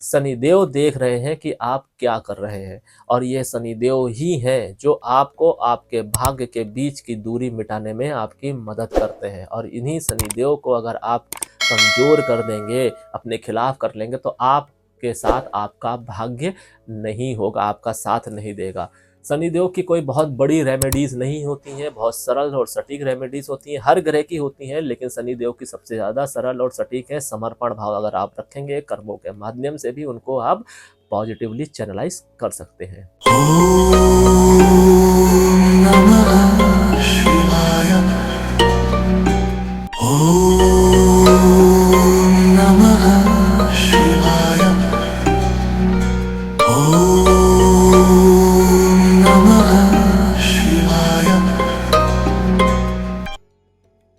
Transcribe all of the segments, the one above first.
शनिदेव देख रहे हैं कि आप क्या कर रहे हैं, और ये शनिदेव ही हैं जो आपको आपके भाग्य के बीच की दूरी मिटाने में आपकी मदद करते हैं। और इन्हीं शनिदेव को अगर आप कमज़ोर कर देंगे, अपने खिलाफ कर लेंगे, तो आपके साथ आपका भाग्य नहीं होगा, आपका साथ नहीं देगा। शनिदेव की कोई बहुत बड़ी रेमेडीज़ नहीं होती हैं, बहुत सरल और सटीक रेमेडीज़ होती हैं, हर ग्रह की होती हैं, लेकिन शनिदेव की सबसे ज़्यादा सरल और सटीक है। समर्पण भाव अगर आप रखेंगे, कर्मों के माध्यम से भी उनको आप पॉजिटिवली चैनलाइज कर सकते हैं।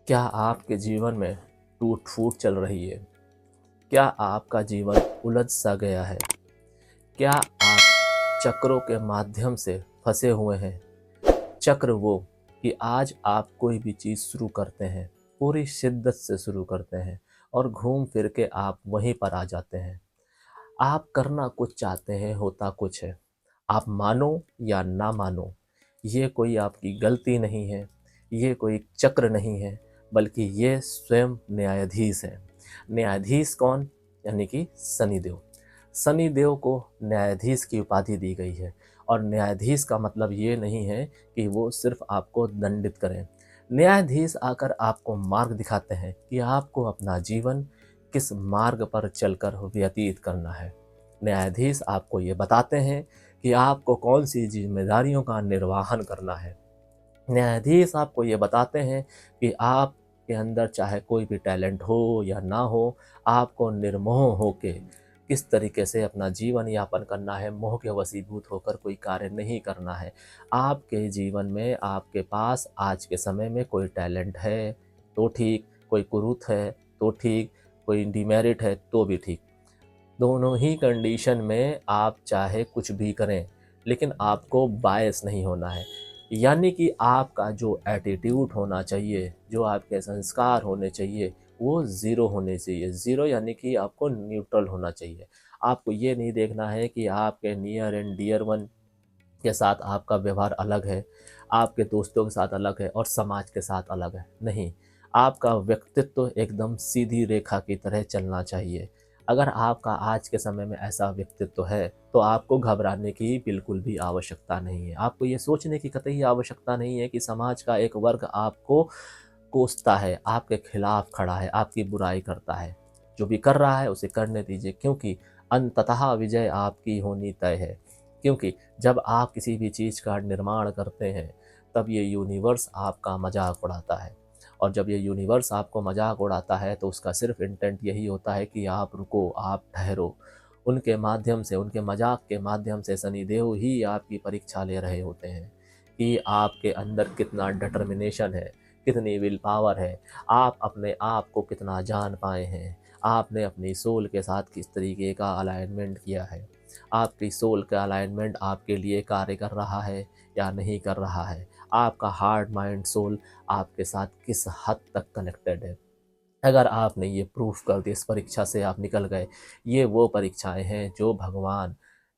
क्या आपके जीवन में टूट फूट चल रही है? क्या आपका जीवन उलझ सा गया है? क्या आप चक्रों के माध्यम से फंसे हुए हैं? चक्र वो कि आज आप कोई भी चीज़ शुरू करते हैं, पूरी शिद्दत से शुरू करते हैं, और घूम फिर के आप वहीं पर आ जाते हैं। आप करना कुछ चाहते हैं, होता कुछ है। आप मानो या ना मानो, ये कोई आपकी गलती नहीं है, ये कोई चक्र नहीं है, बल्कि ये स्वयं न्यायाधीश है। न्यायाधीश कौन? यानी कि शनिदेव। शनिदेव को न्यायाधीश की उपाधि दी गई है, और न्यायाधीश का मतलब ये नहीं है कि वो सिर्फ आपको दंडित करें। न्यायाधीश आकर आपको मार्ग दिखाते हैं कि आपको अपना जीवन किस मार्ग पर चलकर व्यतीत करना है। न्यायाधीश आपको ये बताते हैं कि आपको कौन सी जिम्मेदारियों का निर्वहन करना है। न्यायाधीश आपको ये बताते हैं कि आपके अंदर चाहे कोई भी टैलेंट हो या ना हो, आपको निर्मोह होके किस तरीके से अपना जीवन यापन करना है। मोह के वशीभूत होकर कोई कार्य नहीं करना है। आपके जीवन में आपके पास आज के समय में कोई टैलेंट है तो ठीक, कोई कुरूत है तो ठीक, कोई डिमेरिट है तो भी ठीक। दोनों ही कंडीशन में आप चाहे कुछ भी करें, लेकिन आपको बायस नहीं होना है। यानी कि आपका जो एटीट्यूड होना चाहिए, जो आपके संस्कार होने चाहिए, वो ज़ीरो होने चाहिए। ज़ीरो यानी कि आपको न्यूट्रल होना चाहिए। आपको ये नहीं देखना है कि आपके नियर एंड डियर वन के साथ आपका व्यवहार अलग है, आपके दोस्तों के साथ अलग है और समाज के साथ अलग है। नहीं, आपका व्यक्तित्व एकदम सीधी रेखा की तरह चलना चाहिए। अगर आपका आज के समय में ऐसा व्यक्तित्व है, तो आपको घबराने की बिल्कुल भी आवश्यकता नहीं है। आपको ये सोचने की कतई आवश्यकता नहीं है कि समाज का एक वर्ग आपको कोसता है, आपके खिलाफ खड़ा है, आपकी बुराई करता है। जो भी कर रहा है उसे करने दीजिए, क्योंकि अंततः विजय आपकी होनी तय है। क्योंकि जब आप किसी भी चीज़ का निर्माण करते हैं, तब ये यूनिवर्स आपका मजाक उड़ाता है। और जब ये यूनिवर्स आपको मजाक उड़ाता है, तो उसका सिर्फ इंटेंट यही होता है कि आप रुको, आप ठहरो। उनके माध्यम से, उनके मजाक के माध्यम से शनिदेव ही आपकी परीक्षा ले रहे होते हैं कि आपके अंदर कितना डिटर्मिनेशन है, कितनी विल पावर है, आप अपने आप को कितना जान पाए हैं, आपने अपनी सोल के साथ किस तरीके का अलाइनमेंट किया है, आपकी सोल का अलाइनमेंट आपके लिए कार्य कर रहा है या नहीं कर रहा है, आपका हार्ट माइंड सोल आपके साथ किस हद तक कनेक्टेड है। अगर आपने ये प्रूफ कर दिया, इस परीक्षा से आप निकल गए। ये वो परीक्षाएं हैं जो भगवान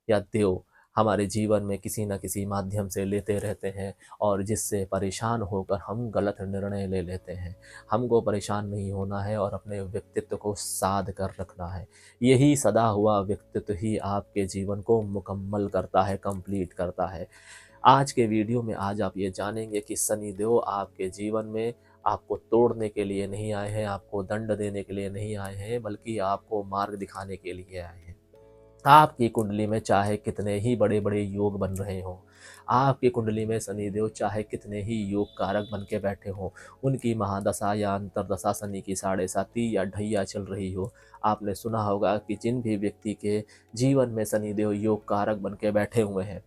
या देव हमारे जीवन में किसी न किसी माध्यम से लेते रहते हैं, और जिससे परेशान होकर हम गलत निर्णय ले लेते हैं। हमको परेशान नहीं होना है और अपने व्यक्तित्व को साध कर रखना है। यही सदा हुआ व्यक्तित्व ही आपके जीवन को मुकम्मल करता है, कंप्लीट करता है। आज के वीडियो में आज आप ये जानेंगे कि शनिदेव आपके जीवन में आपको तोड़ने के लिए नहीं आए हैं, आपको दंड देने के लिए नहीं आए हैं, बल्कि आपको मार्ग दिखाने के लिए आए हैं। आपकी कुंडली में चाहे कितने ही बड़े बड़े योग बन रहे हों, आपकी कुंडली में शनिदेव चाहे कितने ही योग कारक बन के बैठे हों, उनकी महादशा या अंतरदशा शनि की 7.5 या ढैया चल रही हो, आपने सुना होगा कि जिन भी व्यक्ति के जीवन में शनिदेव योग कारक बन के बैठे हुए हैं,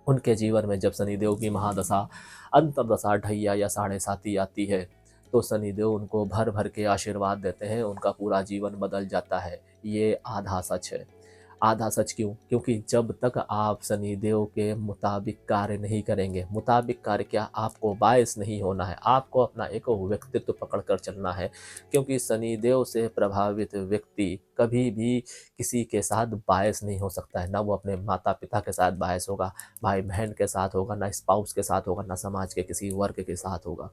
उनके जीवन में जब शनिदेव की महादशा, अंतर्दशा, ढैया या 7.5 आती है, तो शनिदेव उनको भर भर के आशीर्वाद देते हैं, उनका पूरा जीवन बदल जाता है। ये आधा सच है। आधा सच क्यों? क्योंकि जब तक आप शनिदेव के मुताबिक कार्य नहीं करेंगे, मुताबिक कार्य क्या, आपको बायस नहीं होना है, आपको अपना एक व्यक्तित्व पकड़ कर चलना है। क्योंकि शनिदेव से प्रभावित व्यक्ति कभी भी किसी के साथ बायस नहीं हो सकता है। ना वो अपने माता पिता के साथ बायस होगा, भाई बहन के साथ होगा, ना स्पाउस के साथ होगा, ना समाज के किसी वर्ग के साथ होगा।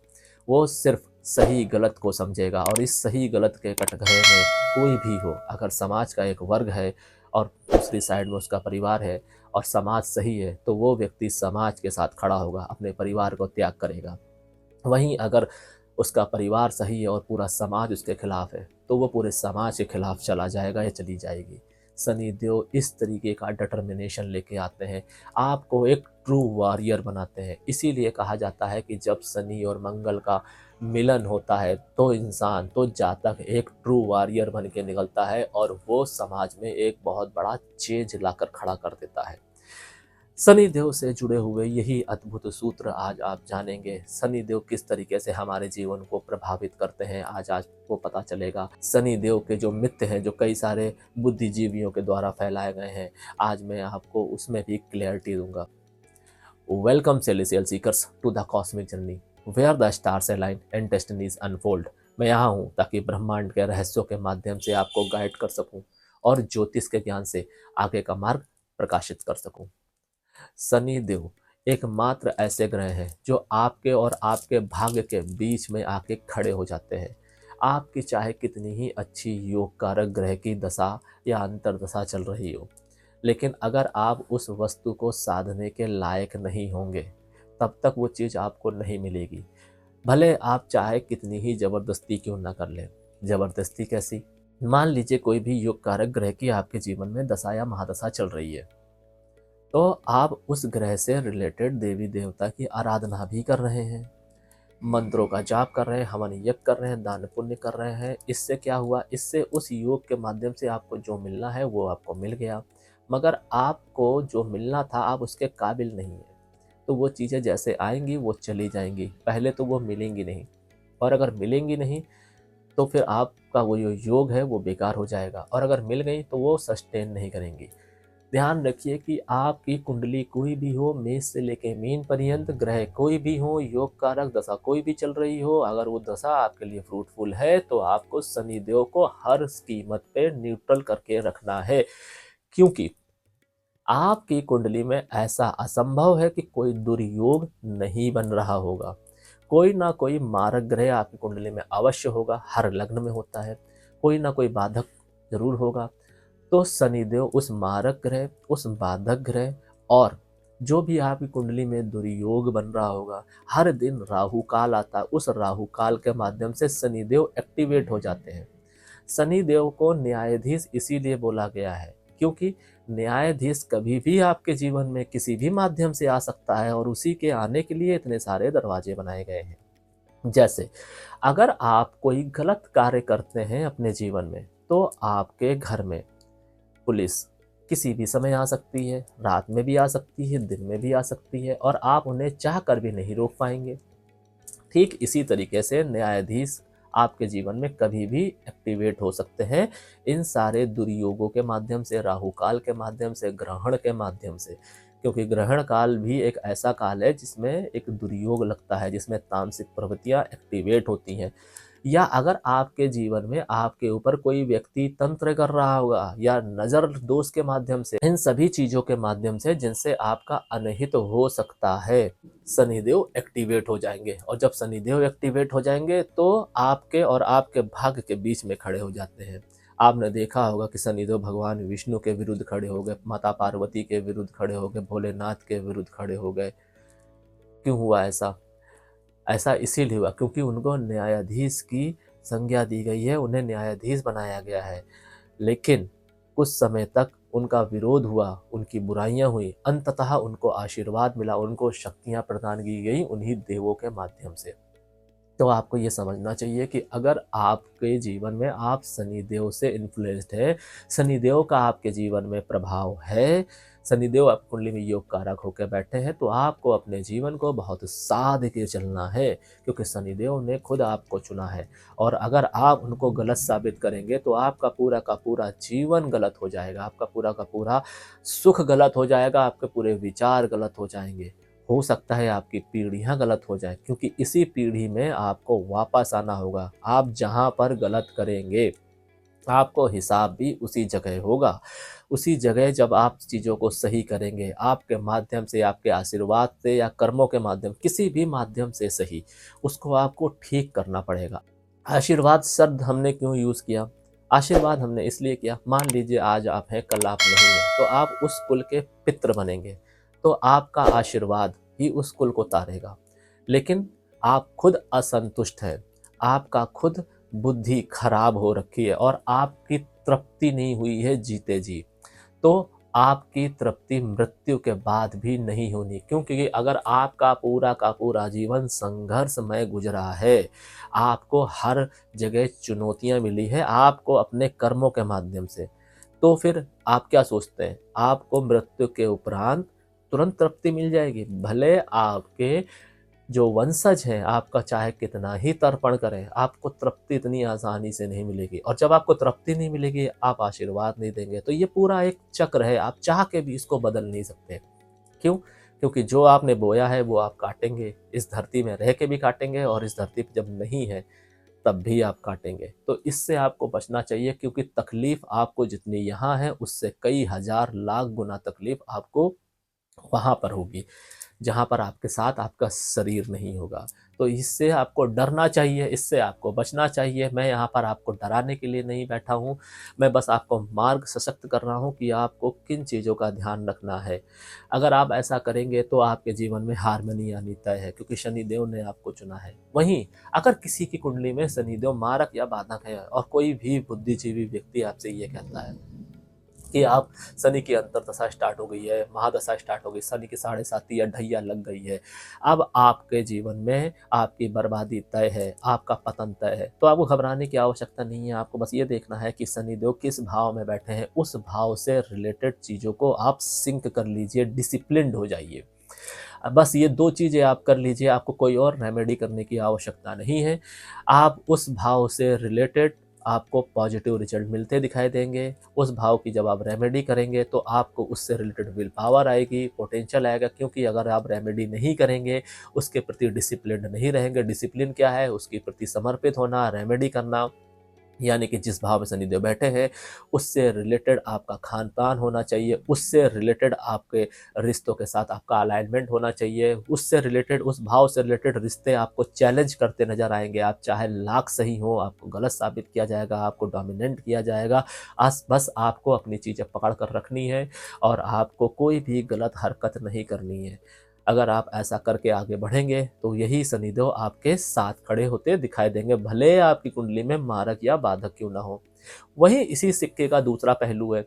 वो सिर्फ सही गलत को समझेगा, और इस सही गलत के कटघरे में कोई भी हो, अगर समाज का एक वर्ग है और दूसरी साइड में उसका परिवार है और समाज सही है, तो वो व्यक्ति समाज के साथ खड़ा होगा, अपने परिवार को त्याग करेगा। वहीं अगर उसका परिवार सही है और पूरा समाज उसके खिलाफ है, तो वो पूरे समाज के खिलाफ चला जाएगा या चली जाएगी। शनिदेव इस तरीके का डिटर्मिनेशन लेके आते हैं, आपको एक ट्रू वॉरियर बनाते हैं। इसीलिए कहा जाता है कि जब शनि और मंगल का मिलन होता है तो इंसान, तो जातक एक ट्रू वॉरियर बन के निकलता है और वो समाज में एक बहुत बड़ा चेंज लाकर खड़ा कर देता है। शनिदेव से जुड़े हुए यही अद्भुत सूत्र आज आप जानेंगे। शनिदेव किस तरीके से हमारे जीवन को प्रभावित करते हैं, आज आपको पता चलेगा। शनिदेव के जो मिथ्य हैं, जो कई सारे बुद्धिजीवियों के द्वारा फैलाए गए हैं, आज मैं आपको उसमें भी क्लैरिटी दूंगा। Welcome celestial seekers to the cosmic journey where the stars align and destinies unfold. मैं यहाँ हूँ ताकि ब्रह्मांड के रहस्यों के माध्यम से आपको गाइड कर सकूँ और ज्योतिष के ज्ञान से आगे का मार्ग प्रकाशित कर सकूँ। शनि देव एकमात्र ऐसे ग्रह हैं जो आपके और आपके भाग्य के बीच में आके खड़े हो जाते हैं। आपकी चाहे कितनी ही अच्छी योग कारक ग्रह की दशा या अंतर्दशा चल रही हो, लेकिन अगर आप उस वस्तु को साधने के लायक नहीं होंगे, तब तक वो चीज़ आपको नहीं मिलेगी। भले आप चाहे कितनी ही जबरदस्ती क्यों ना कर लें। जबरदस्ती कैसी? मान लीजिए कोई भी योग कारक ग्रह की आपके जीवन में दशा या महादशा चल रही है, तो आप उस ग्रह से रिलेटेड देवी देवता की आराधना भी कर रहे हैं, मंत्रों का जाप कर रहे हैं, हवन यज्ञ कर रहे हैं, दान पुण्य कर रहे हैं। इससे क्या हुआ? इससे उस योग के माध्यम से आपको जो मिलना है वो आपको मिल गया, मगर आपको जो मिलना था आप उसके काबिल नहीं है। तो वो चीज़ें जैसे आएंगी वो चली जाएंगी, पहले तो वो मिलेंगी नहीं, और अगर मिलेंगी नहीं तो फिर आपका वो जो योग है वो बेकार हो जाएगा, और अगर मिल गई तो वो सस्टेन नहीं करेंगी। ध्यान रखिए कि आपकी कुंडली कोई भी हो, मेष से लेके मीन पर्यंत, ग्रह कोई भी हो, योग कारक दशा कोई भी चल रही हो, अगर वो दशा आपके लिए फ्रूटफुल है तो आपको शनिदेव को हर कीमत पे न्यूट्रल करके रखना है। क्योंकि आपकी कुंडली में ऐसा असंभव है कि कोई दुर्योग नहीं बन रहा होगा। कोई ना कोई मारक ग्रह आपकी कुंडली में अवश्य होगा, हर लग्न में होता है, कोई ना कोई बाधक जरूर होगा। तो शनिदेव उस मारक ग्रह, उस बाधक ग्रह, और जो भी आपकी कुंडली में दुर्योग बन रहा होगा, हर दिन राहु काल आता है, उस राहु काल के माध्यम से शनिदेव एक्टिवेट हो जाते हैं। शनिदेव को न्यायाधीश इसीलिए बोला गया है क्योंकि न्यायाधीश कभी भी आपके जीवन में किसी भी माध्यम से आ सकता है, और उसी के आने के लिए इतने सारे दरवाजे बनाए गए हैं। जैसे अगर आप कोई गलत कार्य करते हैं अपने जीवन में, तो आपके घर में पुलिस किसी भी समय आ सकती है, रात में भी आ सकती है, दिन में भी आ सकती है, और आप उन्हें चाह कर भी नहीं रोक पाएंगे। ठीक इसी तरीके से न्यायाधीश आपके जीवन में कभी भी एक्टिवेट हो सकते हैं, इन सारे दुर्योगों के माध्यम से, राहु काल के माध्यम से, ग्रहण के माध्यम से। क्योंकि ग्रहण काल भी एक ऐसा काल है जिसमें एक दुर्योग लगता है, जिसमें तामसिक प्रवृत्तियां एक्टिवेट होती हैं। या अगर आपके जीवन में आपके ऊपर कोई व्यक्ति तंत्र कर रहा होगा, या नजर दोष के माध्यम से, इन सभी चीजों के माध्यम से जिनसे आपका अनहित हो सकता है, शनिदेव एक्टिवेट हो जाएंगे। और जब शनिदेव एक्टिवेट हो जाएंगे तो आपके और आपके भाग्य के बीच में खड़े हो जाते हैं। आपने देखा होगा कि शनिदेव भगवान विष्णु के विरुद्ध खड़े हो गए, माता पार्वती के विरुद्ध खड़े हो गए, भोलेनाथ के विरुद्ध खड़े हो गए। क्यों हुआ ऐसा? ऐसा इसीलिए हुआ क्योंकि उनको न्यायाधीश की संज्ञा दी गई है, उन्हें न्यायाधीश बनाया गया है। लेकिन कुछ समय तक उनका विरोध हुआ, उनकी बुराइयां हुई, अंततः उनको आशीर्वाद मिला, उनको शक्तियां प्रदान की गई उन्हीं देवों के माध्यम से। तो आपको ये समझना चाहिए कि अगर आपके जीवन में आप शनिदेव से इन्फ्लुएंस्ड है, शनिदेव का आपके जीवन में प्रभाव है, शनिदेव आप कुंडली में योग कारक होकर बैठे हैं, तो आपको अपने जीवन को बहुत साध के चलना है, क्योंकि शनिदेव ने खुद आपको चुना है। और अगर आप उनको गलत साबित करेंगे तो आपका पूरा का पूरा जीवन गलत हो जाएगा, आपका पूरा का पूरा सुख गलत हो जाएगा, आपके पूरे विचार गलत हो जाएंगे। हो सकता है आपकी पीढ़ियां गलत हो जाए, क्योंकि इसी पीढ़ी में आपको वापस आना होगा। आप जहां पर गलत करेंगे आपको हिसाब भी उसी जगह होगा। उसी जगह जब आप चीज़ों को सही करेंगे, आपके माध्यम से, आपके आशीर्वाद से या कर्मों के माध्यम, किसी भी माध्यम से सही, उसको आपको ठीक करना पड़ेगा। आशीर्वाद शब्द हमने क्यों यूज़ किया? आशीर्वाद हमने इसलिए किया, मान लीजिए आज आप हैं, कल आप नहीं हैं, तो आप उस कुल के पितृ बनेंगे, तो आपका आशीर्वाद ही उस कुल को तारेगा। लेकिन आप खुद असंतुष्ट हैं, आपका खुद बुद्धि खराब हो रखी है और आपकी तृप्ति नहीं हुई है जीते जी, तो आपकी तृप्ति मृत्यु के बाद भी नहीं होनी। क्योंकि अगर आपका पूरा का पूरा जीवन संघर्षमय गुजरा है, आपको हर जगह चुनौतियां मिली है, आपको अपने कर्मों के माध्यम से, तो फिर आप क्या सोचते हैं? आपको मृत्यु के उपरांत तुरंत तृप्ति मिल जाएगी? भले आपके जो वंशज हैं आपका चाहे कितना ही तर्पण करें, आपको तृप्ति इतनी आसानी से नहीं मिलेगी। और जब आपको तृप्ति नहीं मिलेगी, आप आशीर्वाद नहीं देंगे। तो ये पूरा एक चक्र है, आप चाह के भी इसको बदल नहीं सकते। क्यों? क्योंकि जो आपने बोया है वो आप काटेंगे, इस धरती में रह के भी काटेंगे और इस धरती पर जब नहीं है तब भी आप काटेंगे। तो इससे आपको बचना चाहिए, क्योंकि तकलीफ आपको जितनी यहाँ है उससे कई हजार लाख गुना तकलीफ आपको वहाँ पर होगी, जहाँ पर आपके साथ आपका शरीर नहीं होगा। तो इससे आपको डरना चाहिए, इससे आपको बचना चाहिए। मैं यहाँ पर आपको डराने के लिए नहीं बैठा हूँ, मैं बस आपको मार्ग सशक्त कर रहा हूँ कि आपको किन चीज़ों का ध्यान रखना है। अगर आप ऐसा करेंगे तो आपके जीवन में हार्मनी आनी तय है, क्योंकि शनिदेव ने आपको चुना है। वहीं अगर किसी की कुंडली में शनिदेव मारक या बाधक है और कोई भी बुद्धिजीवी व्यक्ति आपसे ये कहता है कि आप शनि की अंतरदशा स्टार्ट हो गई है, महादशा स्टार्ट हो गई, शनि की 7.5 या ढैया लग गई है, अब आपके जीवन में आपकी बर्बादी तय है, आपका पतन तय है, तो आपको घबराने की आवश्यकता नहीं है। आपको बस ये देखना है कि शनिदेव किस भाव में बैठे हैं, उस भाव से रिलेटेड चीज़ों को आप सिंक कर लीजिए, डिसिप्लिन्ड हो जाइए। बस ये 2 चीज़ें आप कर लीजिए, आपको कोई और रेमेडी करने की आवश्यकता नहीं है। आप उस भाव से रिलेटेड आपको पॉजिटिव रिजल्ट मिलते दिखाई देंगे। उस भाव की जब आप रेमेडी करेंगे तो आपको उससे रिलेटेड विल पावर आएगी, पोटेंशियल आएगा। क्योंकि अगर आप रेमेडी नहीं करेंगे, उसके प्रति डिसिप्लिन्ड नहीं रहेंगे, डिसिप्लिन क्या है? उसके प्रति समर्पित होना, रेमेडी करना, यानी कि जिस भाव में शनिदेव बैठे हैं उससे रिलेटेड आपका खान पान होना चाहिए, उससे रिलेटेड आपके रिश्तों के साथ आपका अलाइनमेंट होना चाहिए, उससे रिलेटेड, उस भाव से रिलेटेड रिश्ते आपको चैलेंज करते नजर आएंगे। आप चाहे लाख सही हो, आपको गलत साबित किया जाएगा, आपको डोमिनेट किया जाएगा। बस आपको अपनी चीज़ें पकड़ कर रखनी है और आपको कोई भी गलत हरकत नहीं करनी है। अगर आप ऐसा करके आगे बढ़ेंगे तो यही शनिदेव आपके साथ खड़े होते दिखाई देंगे, भले आपकी कुंडली में मारक या बाधक क्यों ना हो। वहीं इसी सिक्के का दूसरा पहलू है,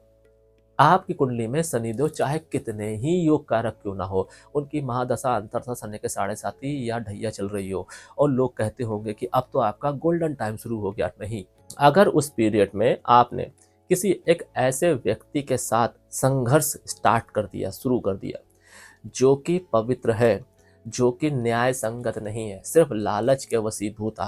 आपकी कुंडली में शनिदेव चाहे कितने ही योग कारक क्यों ना हो, उनकी महादशा अंतरदशा शनि के 7.5 या ढैया चल रही हो और लोग कहते होंगे कि अब तो आपका गोल्डन टाइम शुरू हो गया। नहीं, अगर उस पीरियड में आपने किसी एक ऐसे व्यक्ति के साथ संघर्ष स्टार्ट कर दिया, शुरू कर दिया, जो कि पवित्र है, जो कि न्याय संगत नहीं है, सिर्फ लालच के वशीभूत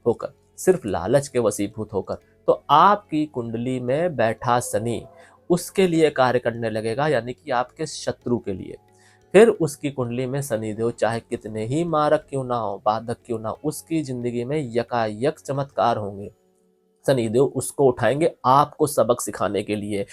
होकर, सिर्फ लालच के वशीभूत होकर, तो आपकी कुंडली में बैठा शनि उसके लिए कार्य करने लगेगा, यानी कि आपके शत्रु के लिए। फिर उसकी कुंडली में शनिदेव चाहे कितने ही मारक क्यों ना हो, बाधक क्यों ना, उसकी जिंदगी में यकायक चमत्कार होंगे। शनिदेव उसको उठाएंगे आपको सबक सिखाने के लिए,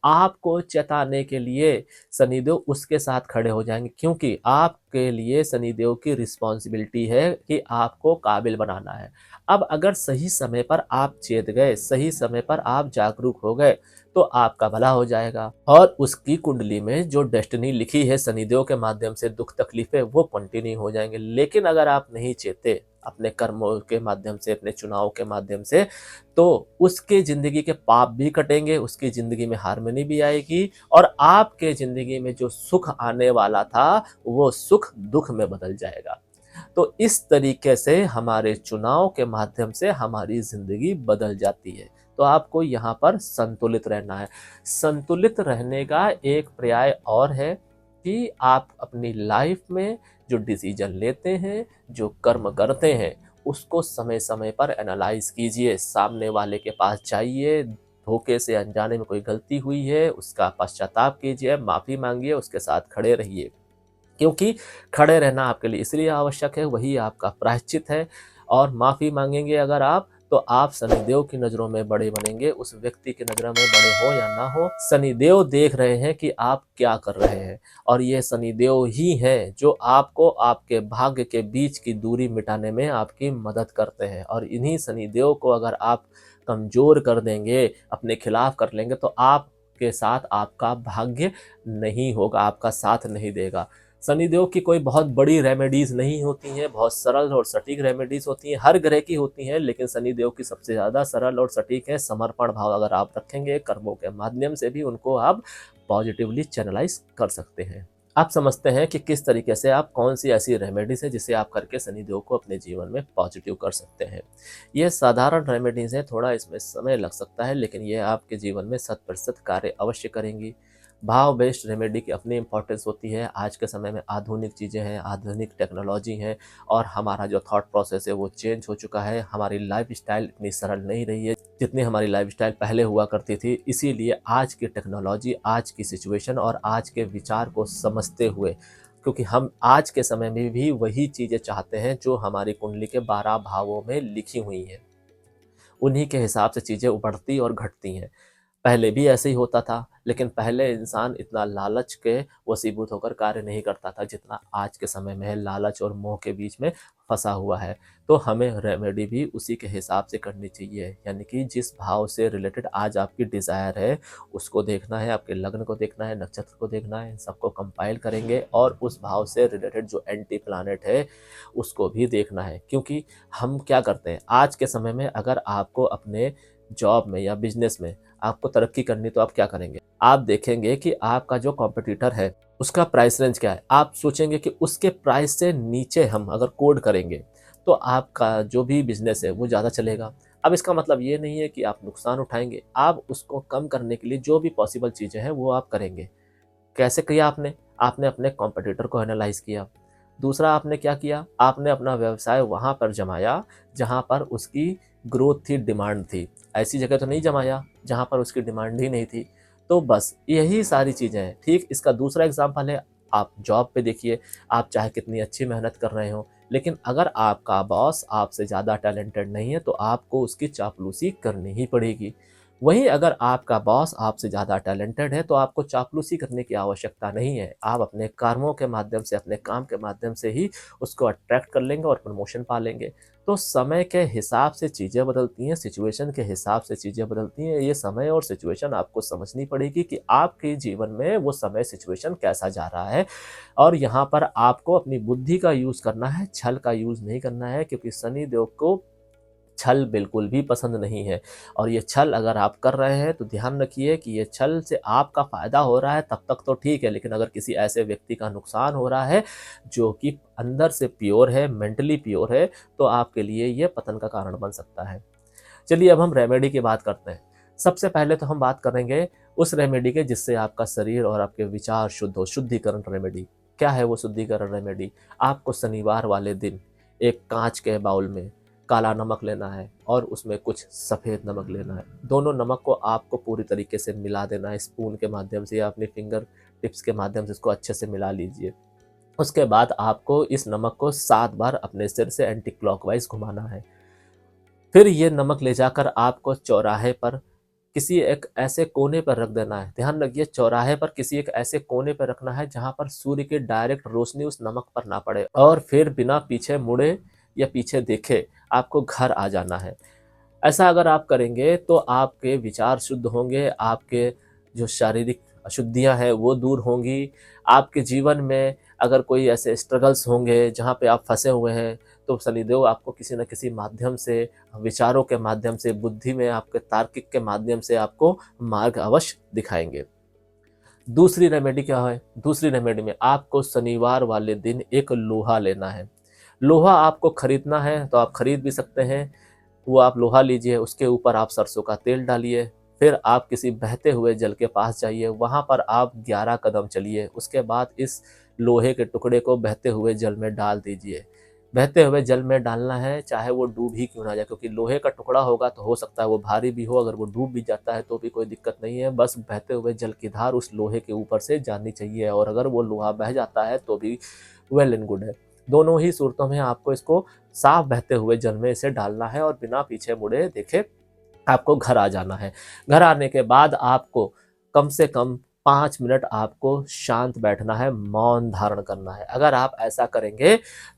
आपको चेताने के लिए शनिदेव उसके साथ खड़े हो जाएंगे। क्योंकि आपके लिए शनिदेव की रिस्पॉन्सिबिलिटी है कि आपको काबिल बनाना है। अब अगर सही समय पर आप चेत गए, सही समय पर आप जागरूक हो गए, तो आपका भला हो जाएगा और उसकी कुंडली में जो डेस्टिनी लिखी है शनिदेव के माध्यम से, दुख तकलीफें वो कंटिन्यू हो जाएंगे। लेकिन अगर आप नहीं चेते अपने कर्मों के माध्यम से, अपने चुनाव के माध्यम से, तो उसके जिंदगी के पाप भी कटेंगे, उसकी जिंदगी में हार्मनी भी आएगी और आपके जिंदगी में जो सुख आने वाला था वो सुख दुख में बदल जाएगा। तो इस तरीके से हमारे चुनाव के माध्यम से हमारी ज़िंदगी बदल जाती है। तो आपको यहाँ पर संतुलित रहना है। संतुलित रहने का एक पर्याय और है कि आप अपनी लाइफ में जो डिसीजन लेते हैं, जो कर्म करते हैं, उसको समय समय पर एनालाइज कीजिए। सामने वाले के पास जाइए, धोखे से अनजाने में कोई गलती हुई है उसका पश्चाताप कीजिए, माफ़ी मांगिए, उसके साथ खड़े रहिए, क्योंकि खड़े रहना आपके लिए इसलिए आवश्यक है, वही आपका प्रायश्चित है। और माफ़ी मांगेंगे अगर आप, तो आप शनिदेव की नज़रों में बड़े बनेंगे, उस व्यक्ति की नज़रों में बड़े हो या ना हो, शनिदेव देख रहे हैं कि आप क्या कर रहे हैं। और ये शनिदेव ही हैं जो आपको आपके भाग्य के बीच की दूरी मिटाने में आपकी मदद करते हैं। और इन्हीं शनिदेव को अगर आप कमज़ोर कर देंगे, अपने खिलाफ कर लेंगे, तो आपके साथ आपका भाग्य नहीं होगा, आपका साथ नहीं देगा। शनिदेव की कोई बहुत बड़ी रेमेडीज़ नहीं होती हैं, बहुत सरल और सटीक रेमेडीज़ होती हैं, हर ग्रह की होती हैं, लेकिन शनिदेव की सबसे ज़्यादा सरल और सटीक है। समर्पण भाव अगर आप रखेंगे, कर्मों के माध्यम से भी उनको आप पॉजिटिवली चैनलाइज कर सकते हैं। आप समझते हैं कि किस तरीके से आप कौन सी ऐसी रेमेडीज़ है जिसे आप करके शनिदेव को अपने जीवन में पॉजिटिव कर सकते हैं। ये साधारण रेमेडीज़ हैं, थोड़ा इसमें समय लग सकता है, लेकिन ये आपके जीवन में 100% कार्य अवश्य करेंगी। भाव बेस्ड रेमेडी की अपनी इंपॉर्टेंस होती है। आज के समय में आधुनिक चीज़ें हैं, आधुनिक टेक्नोलॉजी है, और हमारा जो थॉट प्रोसेस है वो चेंज हो चुका है। हमारी लाइफस्टाइल इतनी सरल नहीं रही है जितनी हमारी लाइफस्टाइल पहले हुआ करती थी। इसीलिए आज की टेक्नोलॉजी, आज की सिचुएशन और आज के विचार को समझते हुए, क्योंकि हम आज के समय में भी वही चीज़ें चाहते हैं जो हमारी कुंडली के 12 भावों में लिखी हुई हैं, उन्हीं के हिसाब से चीज़ें उभरती और घटती हैं। पहले भी ऐसे ही होता था, लेकिन पहले इंसान इतना लालच के वशीभूत होकर कार्य नहीं करता था जितना आज के समय में है, लालच और मोह के बीच में फंसा हुआ है। तो हमें रेमेडी भी उसी के हिसाब से करनी चाहिए, यानी कि जिस भाव से रिलेटेड आज आपकी डिज़ायर है उसको देखना है, आपके लग्न को देखना है, नक्षत्र को देखना है, इन सबको कंपाइल करेंगे और उस भाव से रिलेटेड जो एंटी प्लानेट है उसको भी देखना है। क्योंकि हम क्या करते हैं आज के समय में, अगर आपको अपने जॉब में या बिजनेस में आपको तरक्की करनी, तो आप क्या करेंगे? आप देखेंगे कि आपका जो कॉम्पिटिटर है उसका प्राइस रेंज क्या है। आप सोचेंगे कि उसके प्राइस से नीचे हम अगर कोड करेंगे तो आपका जो भी बिजनेस है वो ज़्यादा चलेगा। अब इसका मतलब ये नहीं है कि आप नुकसान उठाएंगे, आप उसको कम करने के लिए जो भी पॉसिबल चीज़ें हैं वो आप करेंगे। कैसे किया आपने? आपने अपने कॉम्पिटिटर को एनालाइज किया। दूसरा आपने क्या किया? आपने अपना व्यवसाय वहाँ पर जमाया जहाँ पर उसकी ग्रोथ थी, डिमांड थी। ऐसी जगह तो नहीं जमाया जहाँ पर उसकी डिमांड ही नहीं थी। तो बस यही सारी चीज़ें हैं। ठीक इसका दूसरा एग्जाम्पल है, आप जॉब पे देखिए, आप चाहे कितनी अच्छी मेहनत कर रहे हो, लेकिन अगर आपका बॉस आपसे ज़्यादा टैलेंटेड नहीं है तो आपको उसकी चापलूसी करनी ही पड़ेगी। वहीं अगर आपका बॉस आपसे ज़्यादा टैलेंटेड है तो आपको चापलूसी करने की आवश्यकता नहीं है। आप अपने कर्मों के माध्यम से, अपने काम के माध्यम से ही उसको अट्रैक्ट कर लेंगे और प्रमोशन पा लेंगे। तो समय के हिसाब से चीज़ें बदलती हैं, सिचुएशन के हिसाब से चीज़ें बदलती हैं। ये समय और सिचुएशन आपको समझनी पड़ेगी कि आपके जीवन में वो समय सिचुएशन कैसा जा रहा है, और यहाँ पर आपको अपनी बुद्धि का यूज़ करना है, छल का यूज़ नहीं करना है, क्योंकि शनिदेव को छल बिल्कुल भी पसंद नहीं है। और ये छल अगर आप कर रहे हैं तो ध्यान रखिए कि ये छल से आपका फ़ायदा हो रहा है तब तक तो ठीक है, लेकिन अगर किसी ऐसे व्यक्ति का नुकसान हो रहा है जो कि अंदर से प्योर है, मेंटली प्योर है, तो आपके लिए ये पतन का कारण बन सकता है। चलिए अब हम रेमेडी की बात करते हैं। सबसे पहले तो हम बात करेंगे उस रेमेडी के जिससे आपका शरीर और आपके विचार शुद्ध हो, शुद्धिकरण रेमेडी। क्या है वो शुद्धिकरण रेमेडी? आपको शनिवार वाले दिन एक कांच के बाउल में काला नमक लेना है और उसमें कुछ सफ़ेद नमक लेना है। दोनों नमक को आपको पूरी तरीके से मिला देना है, स्पून के माध्यम से या अपने फिंगर टिप्स के माध्यम से इसको अच्छे से मिला लीजिए। उसके बाद आपको इस नमक को 7 बार अपने सिर से एंटी क्लॉकवाइज घुमाना है। फिर ये नमक ले जाकर आपको चौराहे पर किसी एक ऐसे कोने पर रख देना है। ध्यान रखिए, चौराहे पर किसी एक ऐसे कोने पर रखना है जहाँ पर सूर्य की डायरेक्ट रोशनी उस नमक पर ना पड़े, और फिर बिना पीछे मुड़े या पीछे देखे आपको घर आ जाना है। ऐसा अगर आप करेंगे तो आपके विचार शुद्ध होंगे, आपके जो शारीरिक अशुद्धियां हैं वो दूर होंगी। आपके जीवन में अगर कोई ऐसे स्ट्रगल्स होंगे जहाँ पे आप फंसे हुए हैं, तो शनिदेव आपको किसी न किसी माध्यम से, विचारों के माध्यम से, बुद्धि में आपके तार्किक के माध्यम से आपको मार्ग अवश्य दिखाएंगे। दूसरी रेमेडी क्या है? दूसरी रेमेडी में आपको शनिवार वाले दिन एक लोहा लेना है। लोहा आपको खरीदना है तो आप खरीद भी सकते हैं, वो आप लोहा लीजिए, उसके ऊपर आप सरसों का तेल डालिए, फिर आप किसी बहते हुए जल के पास जाइए, वहाँ पर आप 11 कदम चलिए, उसके बाद इस लोहे के टुकड़े को बहते हुए जल में डाल दीजिए। बहते हुए जल में डालना है, चाहे वो डूब ही क्यों ना जाए, क्योंकि लोहे का टुकड़ा होगा तो हो सकता है वो भारी भी हो, अगर वो डूब भी जाता है तो भी कोई दिक्कत नहीं है, बस बहते हुए जल की धार उस लोहे के ऊपर से जानी चाहिए, और अगर वो लोहा बह जाता है तो भी वेल एंड गुड है। दोनों ही सूरतों में आपको इसको साफ बहते हुए जल में इसे डालना है और बिना पीछे मुड़े देखे आपको घर आ जाना है। घर आने के बाद आपको कम से कम 5 मिनट आपको शांत बैठना है, मौन धारण करना है। अगर आप ऐसा करेंगे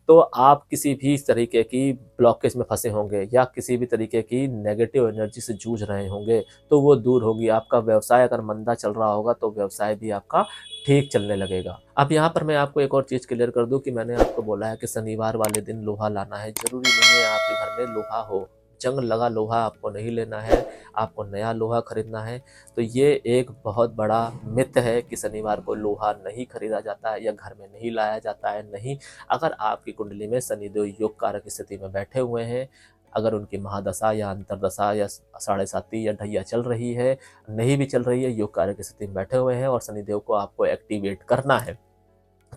तो आप किसी भी तरीके की ब्लॉकेज में फंसे होंगे या किसी भी तरीके की नेगेटिव एनर्जी से जूझ रहे होंगे तो वो दूर होगी। आपका व्यवसाय अगर मंदा चल रहा होगा तो व्यवसाय भी आपका ठीक चलने लगेगा। अब यहाँ पर मैं आपको एक और चीज़ क्लियर कर दूं कि मैंने आपको बोला है कि शनिवार वाले दिन लोहा लाना है, ज़रूरी नहीं है आपके घर में लोहा हो। जंग लगा लोहा आपको नहीं लेना है, आपको नया लोहा खरीदना है। तो ये एक बहुत बड़ा मिथ है कि शनिवार को लोहा नहीं खरीदा जाता है या घर में नहीं लाया जाता है। नहीं, अगर आपकी कुंडली में शनिदेव योग कारक स्थिति में बैठे हुए हैं, अगर उनकी महादशा या अंतरदशा या साढ़े साती या ढैया चल रही है, नहीं भी चल रही है, योग कारक स्थिति में बैठे हुए हैं और शनिदेव को आपको एक्टिवेट करना है,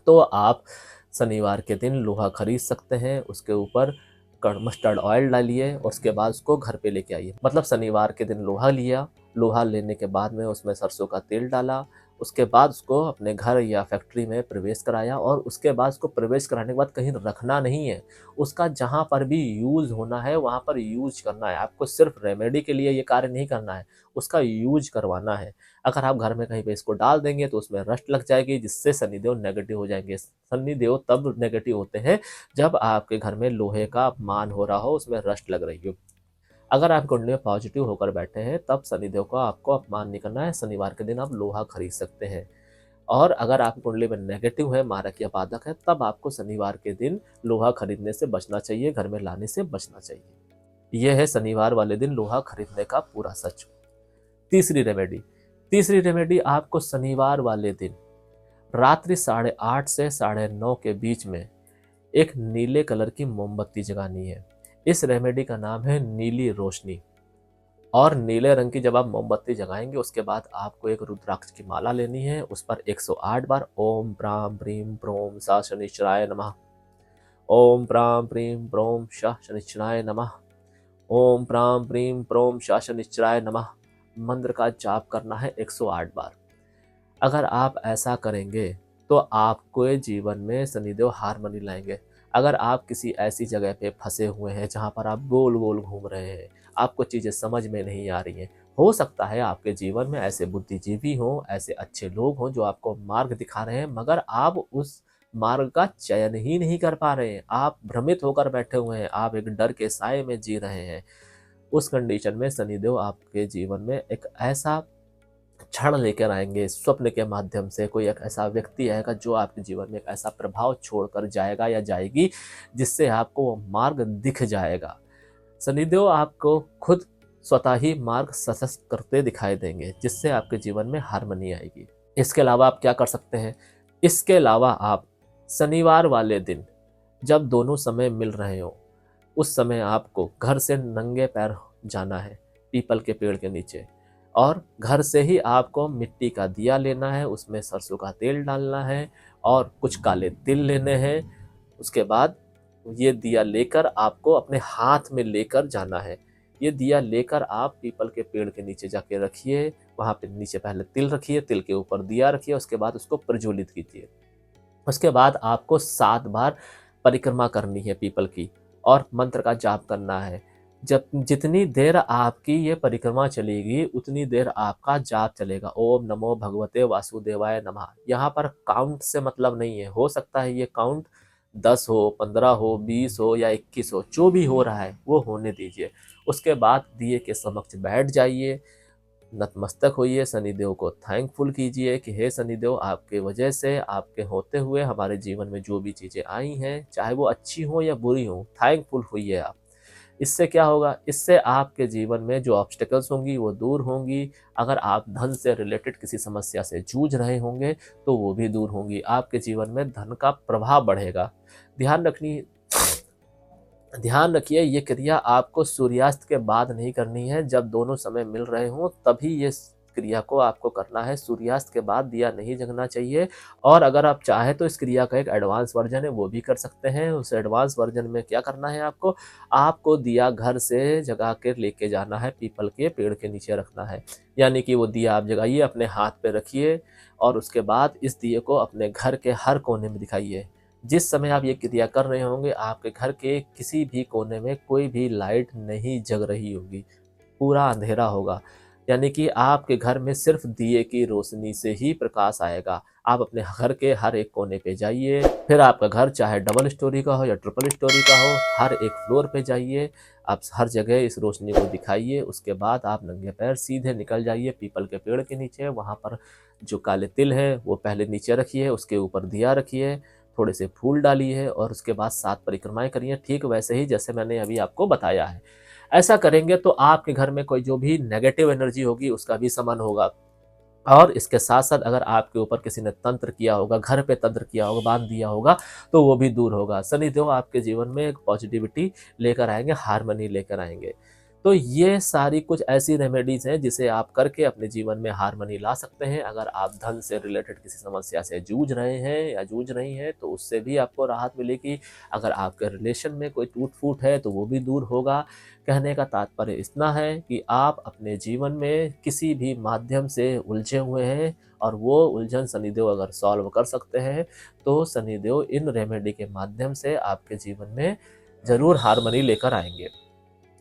तो आप शनिवार के दिन लोहा खरीद सकते हैं। उसके ऊपर मस्टर्ड ऑयल डालिए और उसके बाद उसको घर पे लेके आइए। मतलब शनिवार के दिन लोहा लिया, लोहा लेने के बाद में उसमें सरसों का तेल डाला, उसके बाद उसको अपने घर या फैक्ट्री में प्रवेश कराया और उसके बाद उसको प्रवेश कराने के बाद कहीं रखना नहीं है। उसका जहाँ पर भी यूज़ होना है वहाँ पर यूज करना है। आपको सिर्फ रेमेडी के लिए ये कार्य नहीं करना है, उसका यूज करवाना है। अगर आप घर में कहीं पे इसको डाल देंगे तो उसमें रस्ट लग जाएगी, जिससे शनिदेव नेगेटिव हो जाएंगे। शनिदेव तब नेगेटिव होते हैं जब आपके घर में लोहे का अपमान हो रहा हो, उसमें रस्ट लग रही हो। अगर आप कुंडली में पॉजिटिव होकर बैठे हैं तब शनिदेव को आपको अपमान नहीं करना है। शनिवार के दिन आप लोहा खरीद सकते हैं। और अगर आपकी कुंडली में नेगेटिव है, मारक या बाधक है, तब आपको शनिवार के दिन लोहा खरीदने से बचना चाहिए, घर में लाने से बचना चाहिए। यह है शनिवार वाले दिन लोहा खरीदने का पूरा सच। तीसरी रेमेडी, तीसरी रेमेडी आपको शनिवार वाले दिन रात्रि 8:30 से 9:30 के बीच में एक नीले कलर की मोमबत्ती जगानी है। इस रेमेडी का नाम है नीली रोशनी। और नीले रंग की जब आप मोमबत्ती जगाएंगे उसके बाद आपको एक रुद्राक्ष की माला लेनी है, उस पर 108 बार ओम प्राम प्रीम प्रोम सा शनिश्चराय नमः, ओम प्राम प्रीम प्रोम सा शनिश्चराय नमः, ओम प्राम प्रीम प्रोम सा शनिश्चराय नमः मंत्र का जाप करना है 108 बार। अगर आप ऐसा करेंगे तो आपको जीवन में शनिदेव हारमोनी लाएंगे। अगर आप किसी ऐसी जगह पे फंसे हुए हैं जहाँ पर आप गोल गोल घूम रहे हैं, आपको चीज़ें समझ में नहीं आ रही हैं, हो सकता है आपके जीवन में ऐसे बुद्धिजीवी हों, ऐसे अच्छे लोग हों जो आपको मार्ग दिखा रहे हैं, मगर आप उस मार्ग का चयन ही नहीं कर पा रहे हैं। आप भ्रमित होकर बैठे हुए हैं, आप एक डर के साए में जी रहे हैं। उस कंडीशन में शनिदेव आपके जीवन में एक ऐसा क्षण लेकर आएंगे, स्वप्न के माध्यम से कोई एक ऐसा व्यक्ति आएगा जो आपके जीवन में एक ऐसा प्रभाव छोड़कर जाएगा या जाएगी जिससे आपको वो मार्ग दिख जाएगा। शनिदेव आपको खुद स्वतः ही मार्ग सशक्त करते दिखाई देंगे, जिससे आपके जीवन में हार्मनी आएगी। इसके अलावा आप क्या कर सकते हैं? इसके अलावा आप शनिवार वाले दिन जब दोनों समय मिल रहे हो, उस समय आपको घर से नंगे पैर जाना है पीपल के पेड़ के नीचे, और घर से ही आपको मिट्टी का दिया लेना है, उसमें सरसों का तेल डालना है और कुछ काले तिल लेने हैं। उसके बाद ये दिया लेकर आपको अपने हाथ में लेकर जाना है। ये दिया लेकर आप पीपल के पेड़ के नीचे जाके रखिए, वहाँ पे नीचे पहले तिल रखिए, तिल के ऊपर दिया रखिए, उसके बाद उसको प्रज्वलित कीजिए। उसके बाद आपको 7 बार परिक्रमा करनी है पीपल की और मंत्र का जाप करना है। जब जितनी देर आपकी ये परिक्रमा चलेगी उतनी देर आपका जाप चलेगा। ओम नमो भगवते वासुदेवाय नमः। यहाँ पर काउंट से मतलब नहीं है, हो सकता है ये काउंट 10 हो, 15 हो, 20 हो या 21 हो, जो भी हो रहा है वो होने दीजिए। उसके बाद दिए के समक्ष बैठ जाइए, नतमस्तक होइए, शनिदेव को थैंकफुल कीजिए कि हे शनिदेव, आपके वजह से, आपके होते हुए हमारे जीवन में जो भी चीज़ें आई हैं, चाहे वो अच्छी हो या बुरी हो, थैंकफुल होइए आप। इससे क्या होगा? इससे आपके जीवन में जो ऑब्स्टेकल्स होंगी वो दूर होंगी। अगर आप धन से रिलेटेड किसी समस्या से जूझ रहे होंगे तो वो भी दूर होंगी। आपके जीवन में धन का प्रभाव बढ़ेगा। ध्यान रखनी ध्यान रखिए, ये क्रिया आपको सूर्यास्त के बाद नहीं करनी है। जब दोनों समय मिल रहे हों तभी ये क्रिया को आपको करना है। सूर्यास्त के बाद दिया नहीं जगना चाहिए। और अगर आप चाहें तो इस क्रिया का एक एडवांस वर्जन है, वो भी कर सकते हैं। उस एडवांस वर्जन में क्या करना है आपको, आपको दिया घर से जगा के लेके जाना है, पीपल के पेड़ के नीचे रखना है। यानी कि वो दिया आप जगाइए, अपने हाथ पे रखिए और उसके बाद इस दिए को अपने घर के हर कोने में दिखाइए। जिस समय आप ये क्रिया कर रहे होंगे, आपके घर के किसी भी कोने में कोई भी लाइट नहीं जग रही होगी, पूरा अंधेरा होगा। यानी कि आपके घर में सिर्फ दिए की रोशनी से ही प्रकाश आएगा। आप अपने घर के हर एक कोने पे जाइए, फिर आपका घर चाहे डबल स्टोरी का हो या ट्रिपल स्टोरी का हो, हर एक फ्लोर पे जाइए, आप हर जगह इस रोशनी को दिखाइए। उसके बाद आप नंगे पैर सीधे निकल जाइए पीपल के पेड़ के नीचे। वहाँ पर जो काले तिल है वो पहले नीचे रखिए, उसके ऊपर दिया रखिए, थोड़े से फूल डालिए और उसके बाद 7 परिक्रमाएं करिए, ठीक वैसे ही जैसे मैंने अभी आपको बताया है। ऐसा करेंगे तो आपके घर में कोई जो भी नेगेटिव एनर्जी होगी उसका भी शमन होगा। और इसके साथ-साथ अगर आपके ऊपर किसी ने तंत्र किया होगा, घर पे तंत्र किया होगा, बाँध दिया होगा, तो वो भी दूर होगा। शनिदेव आपके जीवन में एक पॉजिटिविटी लेकर आएँगे, हार्मनी लेकर आएँगे। तो ये सारी कुछ ऐसी रेमेडीज़ हैं जिसे आप करके अपने जीवन में हार्मनी ला सकते हैं। अगर आप धन से रिलेटेड किसी समस्या से जूझ रहे हैं या जूझ रही हैं, तो उससे भी आपको राहत मिलेगी। अगर आपके रिलेशन में कोई टूट-फूट है, तो वो भी दूर होगा। कहने का तात्पर्य इतना है कि आप अपने जीवन में किसी भी माध्यम से उलझे हुए हैं और वो उलझन शनिदेव अगर सॉल्व कर सकते हैं, तो शनिदेव इन रेमेडी के माध्यम से आपके जीवन में ज़रूर हार्मनी लेकर आएँगे।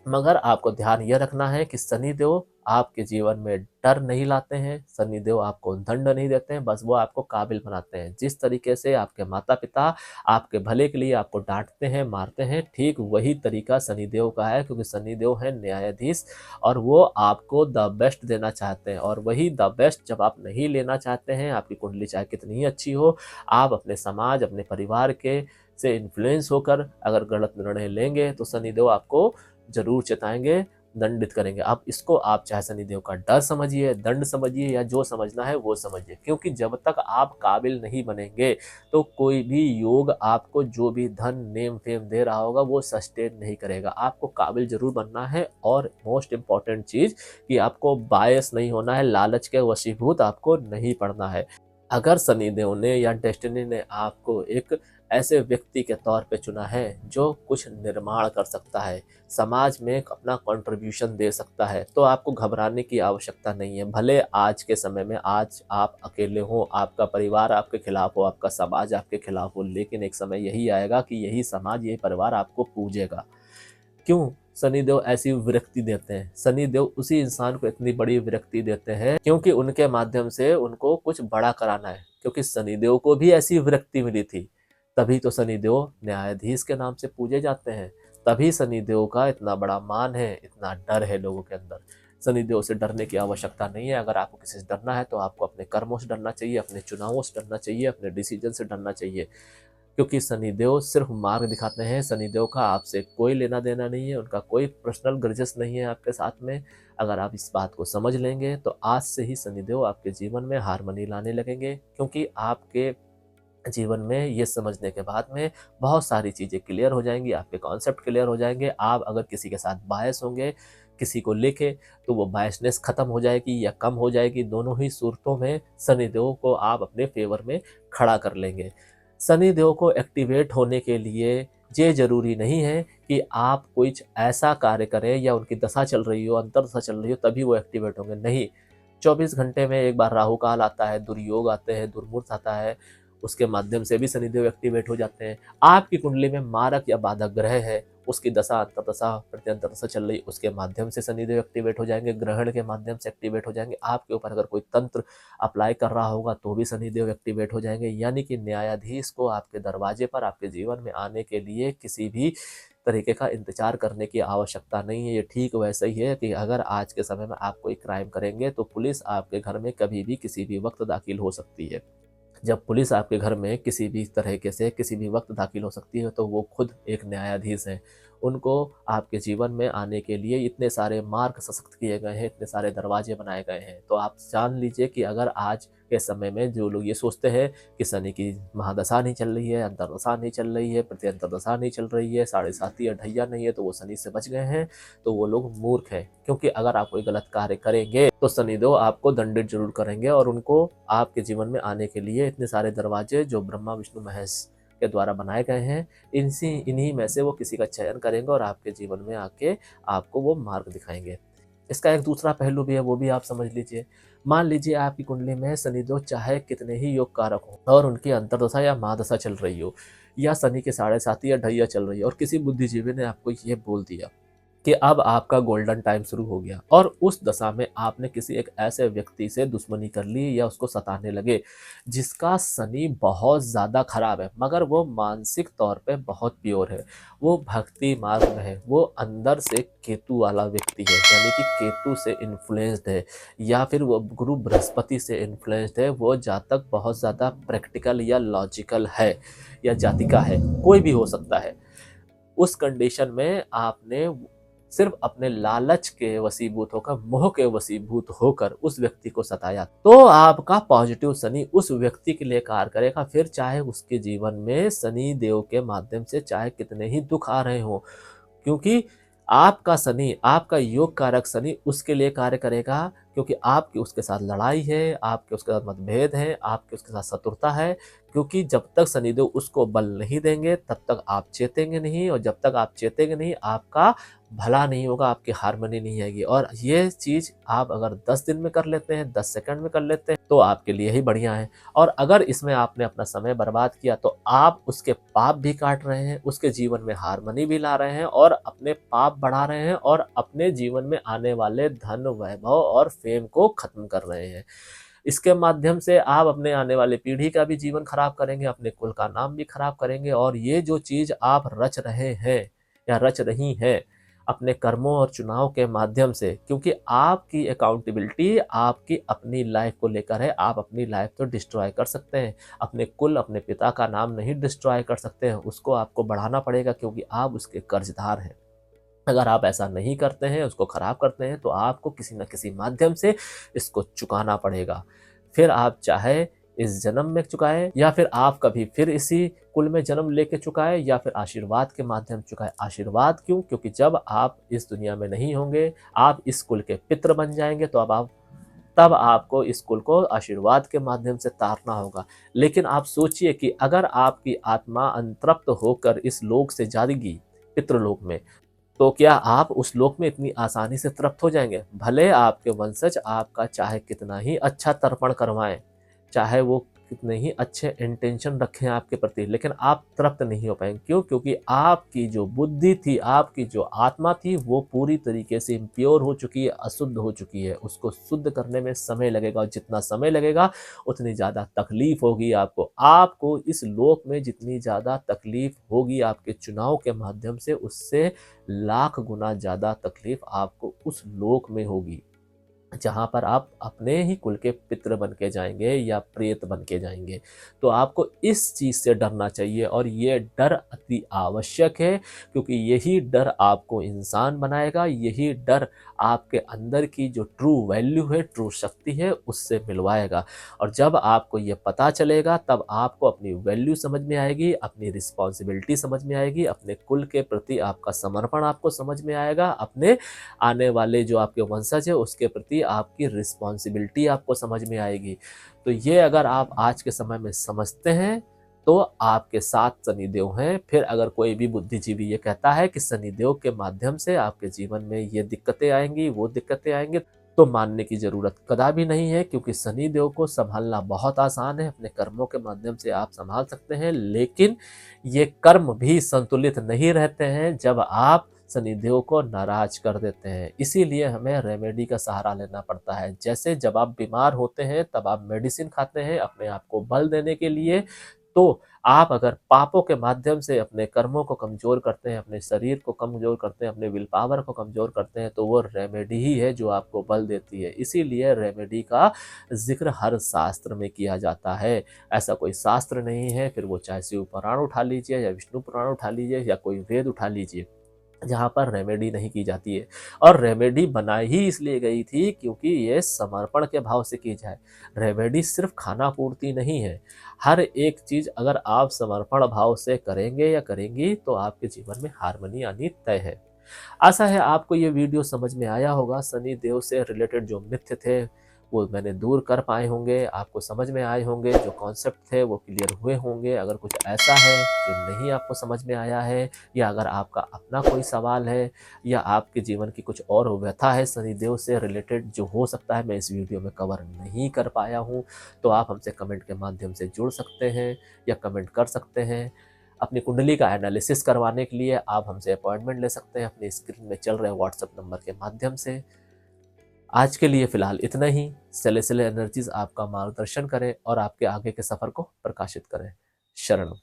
मगर आपको ध्यान यह रखना है कि शनिदेव आपके जीवन में डर नहीं लाते हैं, शनिदेव आपको दंड नहीं देते हैं, बस वो आपको काबिल बनाते हैं। जिस तरीके से आपके माता-पिता आपके भले के लिए आपको डाँटते हैं, मारते हैं, ठीक वही तरीका शनिदेव का है, क्योंकि शनिदेव हैं न्यायाधीश और वो आपको द बेस्ट देना चाहते हैं। और वही द बेस्ट जब आप नहीं लेना चाहते हैं, आपकी कुंडली चाहे कितनी ही अच्छी हो, आप अपने समाज, अपने परिवार के से इन्फ्लुएंस होकर अगर गलत निर्णय लेंगे, तो शनिदेव आपको ज़रूर चेताएँगे, दंडित करेंगे। अब इसको आप चाहे शनिदेव का डर समझिए, दंड समझिए या जो समझना है वो समझिए। क्योंकि जब तक आप काबिल नहीं बनेंगे, तो कोई भी योग आपको जो भी धन, नेम-फेम दे रहा होगा, वो सस्टेन नहीं करेगा। आपको काबिल ज़रूर बनना है और मोस्ट इम्पोर्टेंट चीज़ कि आपको बायस नहीं होना है, लालच के वशीभूत आपको नहीं पड़ना है। अगर शनिदेव ने या डेस्टिनी ने आपको एक ऐसे व्यक्ति के तौर पे चुना है जो कुछ निर्माण कर सकता है, समाज में एक अपना कंट्रीब्यूशन दे सकता है, तो आपको घबराने की आवश्यकता नहीं है। भले आज के समय में आज आप अकेले हों, आपका परिवार आपके खिलाफ हो, आपका समाज आपके खिलाफ हो, लेकिन एक समय यही आएगा कि यही समाज, यही परिवार आपको पूजेगा। क्यों? शनिदेव ऐसी विरक्ति देते हैं। शनिदेव उसी इंसान को इतनी बड़ी विरक्ति देते हैं क्योंकि उनके माध्यम से उनको कुछ बड़ा कराना है। क्योंकि शनिदेव को भी ऐसी विरक्ति मिली थी। तभी तो शनिदेव न्यायाधीश के नाम से पूजे जाते हैं। तभी शनिदेव का इतना बड़ा मान है, इतना डर है लोगों के अंदर। शनिदेव से डरने की आवश्यकता नहीं है। अगर आपको किसी से डरना है तो आपको अपने कर्मों से डरना चाहिए, अपने चुनावों से डरना चाहिए, अपने डिसीजन से डरना चाहिए। क्योंकि शनिदेव सिर्फ मार्ग दिखाते हैं, शनिदेव का आपसे कोई लेना देना नहीं है, उनका कोई पर्सनल ग्रजेस नहीं है आपके साथ में। अगर आप इस बात को समझ लेंगे तो आज से ही शनिदेव आपके जीवन में हार्मनी लाने लगेंगे, क्योंकि आपके जीवन में ये समझने के बाद में बहुत सारी चीज़ें क्लियर हो जाएंगी, आपके कॉन्सेप्ट क्लियर हो जाएंगे। आप अगर किसी के साथ बायस होंगे किसी को लेके, तो वो बायसनेस खत्म हो जाएगी या कम हो जाएगी। दोनों ही सूरतों में शनिदेव को आप अपने फेवर में खड़ा कर लेंगे। शनिदेव को एक्टिवेट होने के लिए ये ज़रूरी नहीं है कि आप कुछ ऐसा कार्य करें या उनकी दशा चल रही हो, अंतर्दशा चल रही हो, तभी वो एक्टिवेट होंगे, नहीं। 24 घंटे में एक बार राहु काल आता है, दुर्योग आते हैं, दुर्मुहूर्त आता है, उसके माध्यम से भी शनिदेव एक्टिवेट हो जाते हैं। आपकी कुंडली में मारक या बाधक ग्रह है, उसकी दशा, अंतर्दशा, प्रत्यंतरदशा चल रही, उसके माध्यम से शनिदेव एक्टिवेट हो जाएंगे, ग्रहण के माध्यम से एक्टिवेट हो जाएंगे। आपके ऊपर अगर कोई तंत्र अप्लाई कर रहा होगा तो भी शनिदेव एक्टिवेट हो जाएंगे। यानी कि न्यायाधीश को आपके दरवाजे पर आपके जीवन में आने के लिए किसी भी तरीके का इंतजार करने की आवश्यकता नहीं है। ये ठीक वैसे ही है कि अगर आज के समय में आप कोई क्राइम करेंगे तो पुलिस आपके घर में कभी भी किसी भी वक्त दाखिल हो सकती है। जब पुलिस आपके घर में किसी भी तरीके से किसी भी वक्त दाखिल हो सकती है, तो वो खुद एक न्यायाधीश हैं। उनको आपके जीवन में आने के लिए इतने सारे मार्ग सशक्त किए गए हैं, इतने सारे दरवाजे बनाए गए हैं। तो आप जान लीजिए कि अगर आज के समय में जो लोग ये सोचते हैं कि शनि की महादशा नहीं चल रही है, अंतर्दशा नहीं चल रही है, प्रति अंतर्दशा नहीं चल रही है, साढ़े साती या ढैया नहीं है, तो वो शनि से बच गए हैं, तो वो लोग मूर्ख हैं। क्योंकि अगर आप कोई गलत कार्य करेंगे तो शनिदेव आपको दंडित जरूर करेंगे, और उनको आपके जीवन में आने के लिए इतने सारे दरवाजे जो ब्रह्मा विष्णु महेश के द्वारा बनाए गए हैं, इन्हीं में से वो किसी का चयन करेंगे और आपके जीवन में आके आपको वो मार्ग दिखाएंगे। इसका एक दूसरा पहलू भी है, वो भी आप समझ लीजिए। मान लीजिए आपकी कुंडली में शनिदेव चाहे कितने ही योग कारक हो और उनकी अंतर्दशा या महादशा चल रही हो, या शनि के साढ़े साती या ढैया चल रही है, और किसी बुद्धिजीवी ने आपको ये बोल दिया कि अब आपका गोल्डन टाइम शुरू हो गया, और उस दशा में आपने किसी एक ऐसे व्यक्ति से दुश्मनी कर ली या उसको सताने लगे जिसका शनि बहुत ज़्यादा खराब है, मगर वो मानसिक तौर पे बहुत प्योर है, वो भक्ति मार्ग में है, वो अंदर से केतु वाला व्यक्ति है, यानी कि केतु से इन्फ्लुएंस्ड है, या फिर वो गुरु बृहस्पति से इन्फ्लुएंस्ड है, वो जातक बहुत ज़्यादा प्रैक्टिकल या लॉजिकल है, या जातिका है, कोई भी हो सकता है। उस कंडीशन में आपने सिर्फ अपने लालच के वशीभूत होकर, मोह के वशीभूत होकर उस व्यक्ति को सताया, तो आपका पॉजिटिव शनि उस व्यक्ति के लिए कार्य करेगा, फिर चाहे उसके जीवन में शनि देव के माध्यम से चाहे कितने ही दुख आ रहे हो, क्योंकि आपका शनि, आपका योग कारक शनि उसके लिए कार्य करेगा, क्योंकि आपकी उसके साथ लड़ाई है, आपके उसके साथ मतभेद है, आपके उसके साथ शत्रुता है। क्योंकि जब तक शनिदेव उसको बल नहीं देंगे तब तक आप चेतेंगे नहीं, और जब तक आप चेतेंगे नहीं आपका भला नहीं होगा, आपकी हारमोनी नहीं आएगी। और ये चीज़ आप अगर 10 दिन में कर लेते हैं, 10 सेकंड में कर लेते हैं, तो आपके लिए ही बढ़िया है। और अगर इसमें आपने अपना समय बर्बाद किया तो आप उसके पाप भी काट रहे हैं, उसके जीवन में हारमोनी भी ला रहे हैं, और अपने पाप बढ़ा रहे हैं, और अपने जीवन में आने वाले धन, वैभव और फेम को खत्म कर रहे हैं। इसके माध्यम से आप अपने आने वाली पीढ़ी का भी जीवन खराब करेंगे, अपने कुल का नाम भी खराब करेंगे। और ये जो चीज़ आप रच रहे हैं या रच रही हैं अपने कर्मों और चुनाव के माध्यम से, क्योंकि आपकी अकाउंटेबिलिटी आपकी अपनी लाइफ को लेकर है। आप अपनी लाइफ तो डिस्ट्रॉय कर सकते हैं, अपने कुल, अपने पिता का नाम नहीं डिस्ट्रॉय कर सकते हैं, उसको आपको बढ़ाना पड़ेगा, क्योंकि आप उसके कर्जदार हैं। अगर आप ऐसा नहीं करते हैं, उसको खराब करते हैं, तो आपको किसी न किसी माध्यम से इसको चुकाना पड़ेगा। फिर आप चाहे इस जन्म में चुकाएं, या फिर आप कभी फिर इसी कुल में जन्म लेके चुकाएं, या फिर आशीर्वाद के माध्यम चुकाएं। आशीर्वाद क्यों? क्योंकि जब आप इस दुनिया में नहीं होंगे, आप इस कुल के पितृ बन जाएंगे, तो अब आप तब आपको इस कुल को आशीर्वाद के माध्यम से तारना होगा। लेकिन आप सोचिए कि अगर आपकी आत्मा अंतर्प्त होकर इस लोक से जाएगी पितृलोक में, तो क्या आप उस लोक में इतनी आसानी से तृप्त हो जाएंगे? भले आपके वंशज आपका चाहे कितना ही अच्छा तर्पण करवाएं, चाहे वो कितने ही अच्छे इंटेंशन रखें आपके प्रति, लेकिन आप तृप्त नहीं हो पाएंगे। क्यों? क्योंकि आपकी जो बुद्धि थी, आपकी जो आत्मा थी, वो पूरी तरीके से इम्प्योर हो चुकी है, अशुद्ध हो चुकी है। उसको शुद्ध करने में समय लगेगा, और जितना समय लगेगा उतनी ज़्यादा तकलीफ होगी आपको इस लोक में जितनी ज़्यादा तकलीफ होगी आपके चुनाव के माध्यम से, उससे लाख गुना ज़्यादा तकलीफ आपको उस लोक में होगी, जहाँ पर आप अपने ही कुल के पितृ बन के जाएंगे या प्रेत बन के जाएंगे। तो आपको इस चीज़ से डरना चाहिए, और ये डर अति आवश्यक है, क्योंकि यही डर आपको इंसान बनाएगा, यही डर आपके अंदर की जो ट्रू वैल्यू है, ट्रू शक्ति है, उससे मिलवाएगा। और जब आपको ये पता चलेगा, तब आपको अपनी वैल्यू समझ में आएगी, अपनी रिस्पॉन्सिबिलिटी समझ में आएगी, अपने कुल के प्रति आपका समर्पण आपको समझ में आएगा, अपने आने वाले जो आपके वंशज है उसके प्रति आपकी रिस्पॉन्सिबिलिटी आपको समझ में आएगी। तो ये अगर आप आज के समय में समझते हैं, तो आपके साथ शनिदेव हैं। फिर अगर कोई भी बुद्धिजीवी ये कहता है कि शनिदेव के माध्यम से आपके जीवन में ये दिक्कतें आएंगी, वो दिक्कतें आएंगी, तो मानने की जरूरत कदापि नहीं है, क्योंकि शनिदेव को संभालना बहुत आसान है। अपने कर्मों के माध्यम से आप संभाल सकते हैं, लेकिन ये कर्म भी संतुलित नहीं रहते हैं जब आप शनिदेव को नाराज कर देते हैं। इसीलिए हमें रेमेडी का सहारा लेना पड़ता है। जैसे जब आप बीमार होते हैं तब आप मेडिसिन खाते हैं अपने आप को बल देने के लिए, तो आप अगर पापों के माध्यम से अपने कर्मों को कमजोर करते हैं, अपने शरीर को कमजोर करते हैं, अपने विल पावर को कमजोर करते हैं, तो वो रेमेडी ही है जो आपको बल देती है। इसीलिए रेमेडी का जिक्र हर शास्त्र में किया जाता है। ऐसा कोई शास्त्र नहीं है, फिर वो चाहे शिव पुराण उठा लीजिए या विष्णु पुराण उठा लीजिए या कोई वेद उठा लीजिए, जहाँ पर रेमेडी नहीं की जाती है। और रेमेडी बनाई ही इसलिए गई थी क्योंकि ये समर्पण के भाव से की जाए। रेमेडी सिर्फ खाना पूर्ति नहीं है। हर एक चीज़ अगर आप समर्पण भाव से करेंगे या करेंगी तो आपके जीवन में हार्मनी आनी तय है। आशा है आपको ये वीडियो समझ में आया होगा। सनी देओल से रिलेटेड जो मिथ थे वो मैंने दूर कर पाए होंगे, आपको समझ में आए होंगे, जो कॉन्सेप्ट थे वो क्लियर हुए होंगे। अगर कुछ ऐसा है जो नहीं आपको समझ में आया है, या अगर आपका अपना कोई सवाल है, या आपके जीवन की कुछ और व्यथा है सनी देओल से रिलेटेड जो हो सकता है मैं इस वीडियो में कवर नहीं कर पाया हूँ, तो आप हमसे कमेंट के माध्यम से जुड़ सकते हैं या कमेंट कर सकते हैं। अपनी कुंडली का एनालिसिस करवाने के लिए आप हमसे अपॉइंटमेंट ले सकते हैं अपनी स्क्रीन में चल रहे व्हाट्सएप नंबर के माध्यम से। आज के लिए फिलहाल इतना ही। सेलेस्टियल एनर्जीज आपका मार्गदर्शन करें और आपके आगे के सफर को प्रकाशित करें। शरणम।